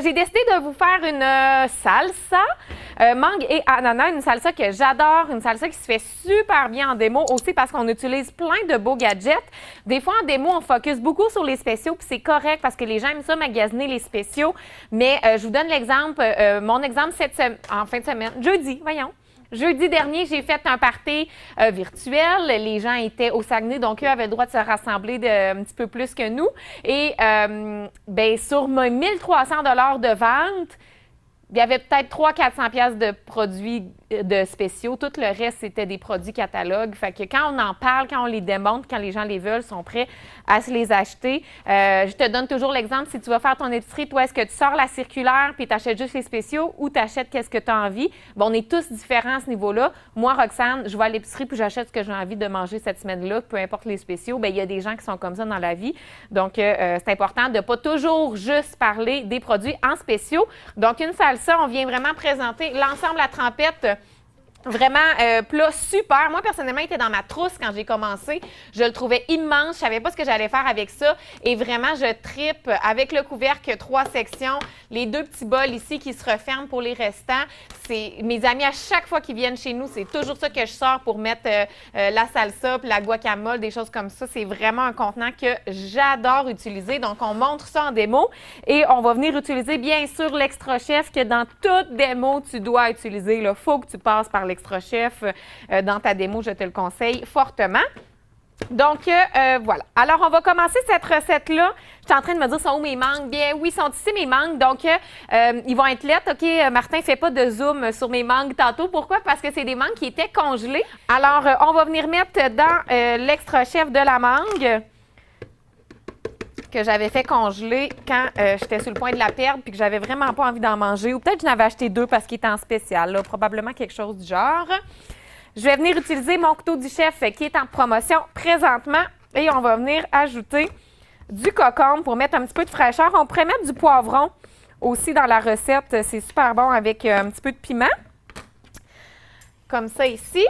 J'ai décidé de vous faire une salsa, mangue et ananas, une salsa que j'adore, une salsa qui se fait super bien en démo aussi parce qu'on utilise plein de beaux gadgets. Des fois, en démo, on focus beaucoup sur les spéciaux, puis c'est correct parce que les gens aiment ça magasiner les spéciaux. Mais je vous donne l'exemple, mon exemple en fin de semaine, jeudi, voyons. Jeudi dernier, j'ai fait un party virtuel. Les gens étaient au Saguenay, donc eux avaient le droit de se rassembler un petit peu plus que nous. Et ben, sur mes 1300 $ de vente, il y avait peut-être 300-400 $ de produits de spéciaux. Tout le reste, c'était des produits catalogues. Fait que quand on en parle, quand on les démontre, quand les gens les veulent, sont prêts à se les acheter. Je te donne toujours l'exemple, si tu vas faire ton épicerie, toi, est-ce que tu sors la circulaire puis tu achètes juste les spéciaux ou tu achètes qu'est-ce que tu as envie? Bon, on est tous différents à ce niveau-là. Moi, Roxane, je vais à l'épicerie puis j'achète ce que j'ai envie de manger cette semaine-là, peu importe les spéciaux. Bien, il y a des gens qui sont comme ça dans la vie. Donc, c'est important de ne pas toujours juste parler des produits en spéciaux. Donc, une salsa, on vient vraiment présenter l'ensemble à trempette. Vraiment, plat super. Moi, personnellement, il était dans ma trousse quand j'ai commencé. Je le trouvais immense. Je savais pas ce que j'allais faire avec ça. Et vraiment, je trippe avec le couvercle 3 sections. Les 2 petits bols ici qui se referment pour les restants. C'est mes amis, à chaque fois qu'ils viennent chez nous, c'est toujours ça que je sors pour mettre la salsa puis la guacamole, des choses comme ça. C'est vraiment un contenant que j'adore utiliser. Donc, on montre ça en démo. Et on va venir utiliser, bien sûr, l'extra chef que dans toute démo, tu dois utiliser. Il faut que tu passes par l'extra chef dans ta démo, je te le conseille fortement. Donc, voilà. Alors, on va commencer cette recette-là. Je suis en train de me dire, sont où mes mangues? Bien, oui, sont ici mes mangues. Donc, ils vont être lettres. OK, Martin, ne fait pas de zoom sur mes mangues tantôt. Pourquoi? Parce que c'est des mangues qui étaient congelées. Alors, on va venir mettre dans l'extra chef de la mangue que j'avais fait congeler quand j'étais sur le point de la perdre puis que j'avais vraiment pas envie d'en manger. Ou peut-être que j'en avais acheté 2 parce qu'il était en spécial. Là. Probablement quelque chose du genre. Je vais venir utiliser mon couteau du chef qui est en promotion présentement. Et on va venir ajouter du concombre pour mettre un petit peu de fraîcheur. On pourrait mettre du poivron aussi dans la recette. C'est super bon avec un petit peu de piment. Comme ça ici.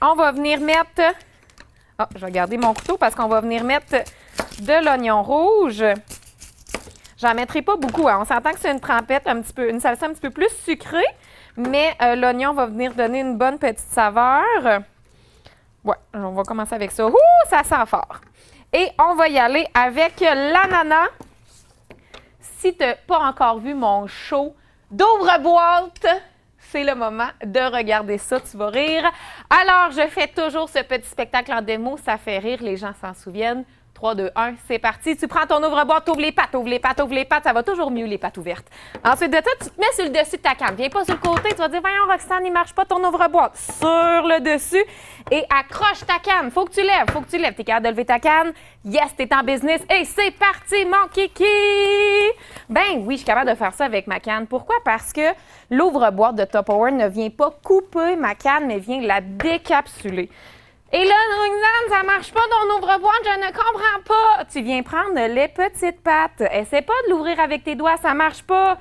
On va venir mettre... Oh, je vais garder mon couteau parce qu'on va venir mettre de l'oignon rouge. J'en mettrai pas beaucoup. Hein. On s'entend que c'est une trempette, une salsa un petit peu plus sucrée, mais l'oignon va venir donner une bonne petite saveur. Ouais, on va commencer avec ça. Ouh, ça sent fort. Et on va y aller avec l'ananas. Si tu n'as pas encore vu mon show d'ouvre-boîte, c'est le moment de regarder ça, tu vas rire. Alors, je fais toujours ce petit spectacle en démo, ça fait rire, les gens s'en souviennent. 3, 2, 1, c'est parti. Tu prends ton ouvre-boîte, ouvre les pattes, ouvre les pattes, ouvre les pattes. Ça va toujours mieux, les pattes ouvertes. Ensuite de ça, tu te mets sur le dessus de ta canne. Viens pas sur le côté. Tu vas dire, voyons, Roxane, il marche pas ton ouvre-boîte. Sur le dessus et accroche ta canne. Faut que tu lèves, faut que tu lèves. T'es capable de lever ta canne. Yes, t'es en business. Et c'est parti, mon kiki! Ben oui, je suis capable de faire ça avec ma canne. Pourquoi? Parce que l'ouvre-boîte de Tupperware ne vient pas couper ma canne, mais vient la décapsuler. Et là, Roxane, ça marche pas ton ouvre-boîte, je ne comprends pas. Tu viens prendre les petites pattes. Essaie pas de l'ouvrir avec tes doigts, ça marche pas.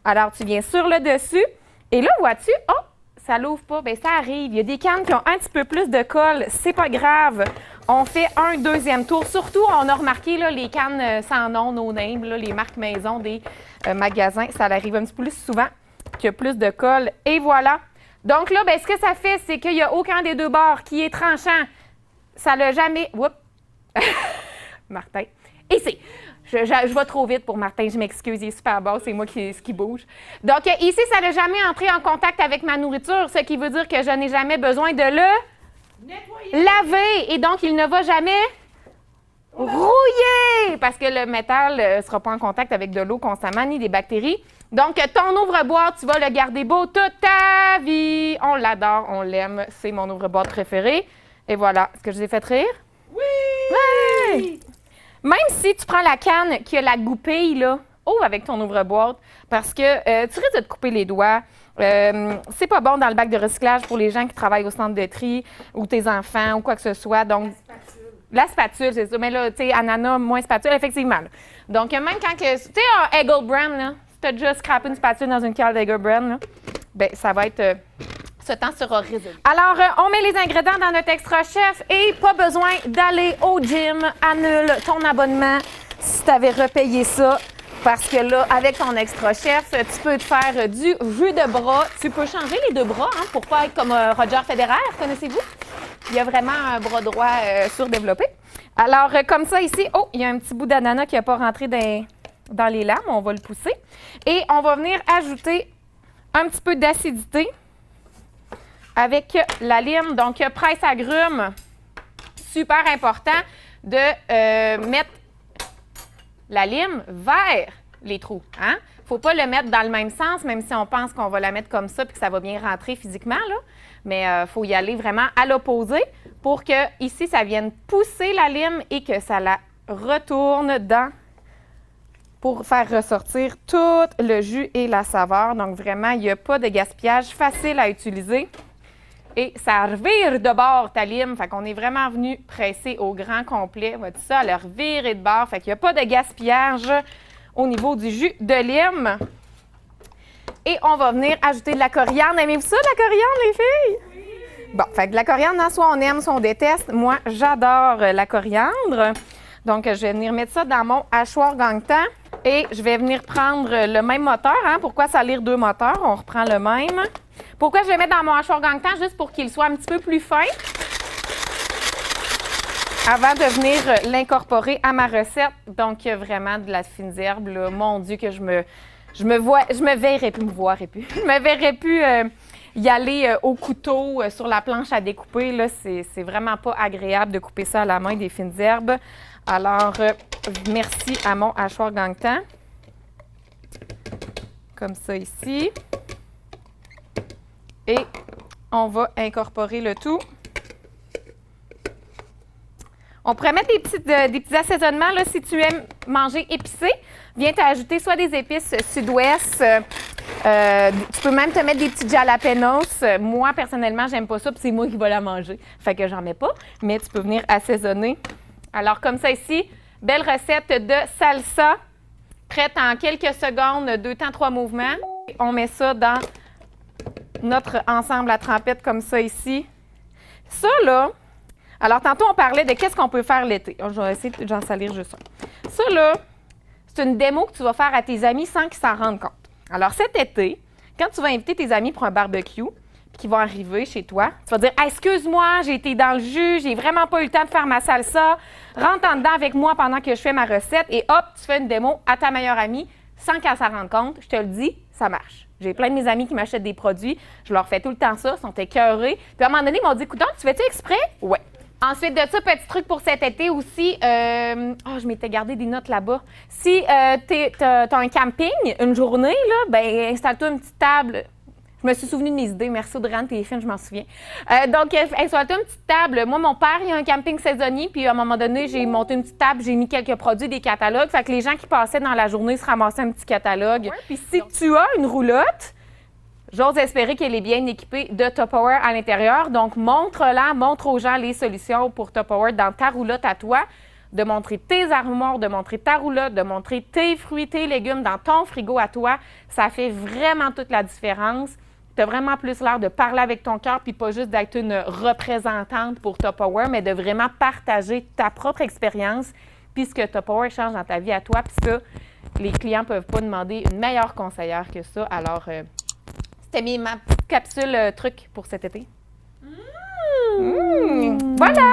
Alors, tu viens sur le dessus. Et là, vois-tu, oh, ça l'ouvre pas. Bien, ça arrive. Il y a des cannes qui ont un petit peu plus de colle. C'est pas grave. On fait un deuxième tour. Surtout, on a remarqué là, les cannes sans nom, no name, là, les marques maison des magasins. Ça arrive un petit peu plus souvent qu'il y a plus de colle. Et voilà. Donc là, ben, ce que ça fait, c'est qu'il n'y a aucun des 2 bords qui est tranchant. Ça l'a jamais... Oups! Martin. Ici. Je vais trop vite pour Martin, je m'excuse, il est super bas, c'est moi qui bouge. Donc ici, ça n'a jamais entré en contact avec ma nourriture, ce qui veut dire que je n'ai jamais besoin de le laver. Et donc, il ne va jamais rouiller parce que le métal ne sera pas en contact avec de l'eau constamment, ni des bactéries. Donc, ton ouvre-boîte, tu vas le garder beau toute ta vie. On l'adore, on l'aime. C'est mon ouvre-boîte préféré. Et voilà. Est-ce que je vous ai fait rire? Oui! Ouais! Même si tu prends la canne qui a la goupille, là, ouvre avec ton ouvre-boîte parce que tu risques de te couper les doigts. C'est pas bon dans le bac de recyclage pour les gens qui travaillent au centre de tri ou tes enfants ou quoi que ce soit. Donc, la spatule, c'est ça. Mais là, tu sais, ananas, moins spatule, effectivement. Là. Donc, même quand que... Tu sais, un Eagle Brand, là, si tu as déjà scrappé une spatule dans une cale d'Eagle Brand, là, bien, ça va être... ce temps sera résolu. Alors, on met les ingrédients dans notre extra chef et pas besoin d'aller au gym. Annule ton abonnement si tu avais repayé ça. Parce que là, avec ton extra chef, tu peux te faire du jus de bras. Tu peux changer les deux bras pour pas être comme Roger Federer, connaissez-vous? Il y a vraiment un bras droit surdéveloppé. Alors, comme ça ici, oh, il y a un petit bout d'ananas qui n'a pas rentré dans les lames. On va le pousser. Et on va venir ajouter un petit peu d'acidité avec la lime. Donc, presse agrumes, super important de mettre la lime vers les trous. Il ne faut pas le mettre dans le même sens, même si on pense qu'on va la mettre comme ça et que ça va bien rentrer physiquement. Là. Mais il faut y aller vraiment à l'opposé pour que ici, ça vienne pousser la lime et que ça la retourne pour faire ressortir tout le jus et la saveur. Donc, vraiment, il n'y a pas de gaspillage, facile à utiliser. Et ça revire de bord ta lime. Fait qu'on est vraiment venu presser au grand complet. On va tout ça, le revirer de bord. Fait qu'il n'y a pas de gaspillage au niveau du jus de lime. Et on va venir ajouter de la coriandre. Aimez-vous ça, de la coriandre, les filles? Oui. Bon, fait que de la coriandre, soit on aime, soit on déteste. Moi, j'adore la coriandre. Donc, je vais venir mettre ça dans mon hachoir gang-temps. Et je vais venir prendre le même moteur. Pourquoi salir deux moteurs? On reprend le même. Pourquoi je vais mettre dans mon hachoir gang-temps? Juste pour qu'il soit un petit peu plus fin. Avant de venir l'incorporer à ma recette. Donc, vraiment de la fine herbe. Là. Mon Dieu, que je me verrais plus, je me verrais plus y aller au couteau sur la planche à découper. Là, c'est vraiment pas agréable de couper ça à la main, des fines herbes. Alors, merci à mon hachoir gang-temps. Comme ça ici. Et on va incorporer le tout. On pourrait mettre des petits assaisonnements, là, si tu aimes manger épicé. Viens t'ajouter soit des épices sud-ouest. Tu peux même te mettre des petits jalapenos. Moi, personnellement, j'aime pas ça, puis c'est moi qui vais la manger. Fait que j'en mets pas, mais tu peux venir assaisonner. Alors, comme ça ici, belle recette de salsa. Prête en quelques secondes, 2 temps, 3 mouvements. On met ça dans notre ensemble à trempette comme ça ici. Ça, là, alors tantôt, on parlait de qu'est-ce qu'on peut faire l'été. Je vais essayer d'en salir juste un. Ça, là, c'est une démo que tu vas faire à tes amis sans qu'ils s'en rendent compte. Alors, cet été, quand tu vas inviter tes amis pour un barbecue, puis qu'ils vont arriver chez toi, tu vas dire hey, « Excuse-moi, j'ai été dans le jus, j'ai vraiment pas eu le temps de faire ma salsa. Rentre en dedans avec moi pendant que je fais ma recette. » Et hop, tu fais une démo à ta meilleure amie sans qu'elle s'en rende compte. Je te le dis, ça marche. J'ai plein de mes amis qui m'achètent des produits. Je leur fais tout le temps ça, ils sont écœurés. Puis à un moment donné, ils m'ont dit « Écoute, tu fais-tu exprès? » Ouais. Ensuite de ça, petit truc pour cet été aussi. Je m'étais gardé des notes là-bas. Si tu as un camping, une journée, là, ben installe-toi une petite table. Je me suis souvenu de mes idées. Merci Audrey, t'es fine, je m'en souviens. Donc, installe-toi une petite table. Moi, mon père, il a un camping saisonnier, puis à un moment donné, j'ai monté une petite table, j'ai mis quelques produits, des catalogues. Fait que les gens qui passaient dans la journée se ramassaient un petit catalogue. Ouais, puis si tu as une roulotte, j'ose espérer qu'elle est bien équipée de Tupperware à l'intérieur. Donc, montre aux gens les solutions pour Tupperware dans ta roulotte à toi. De montrer tes armoires, de montrer ta roulotte, de montrer tes fruits, tes légumes dans ton frigo à toi. Ça fait vraiment toute la différence. Tu as vraiment plus l'air de parler avec ton cœur puis pas juste d'être une représentante pour Tupperware, mais de vraiment partager ta propre expérience puis ce que Tupperware change dans ta vie à toi. Puis ça, les clients ne peuvent pas demander une meilleure conseillère que ça. Alors, c'était ma petite capsule truc pour cet été. Voilà!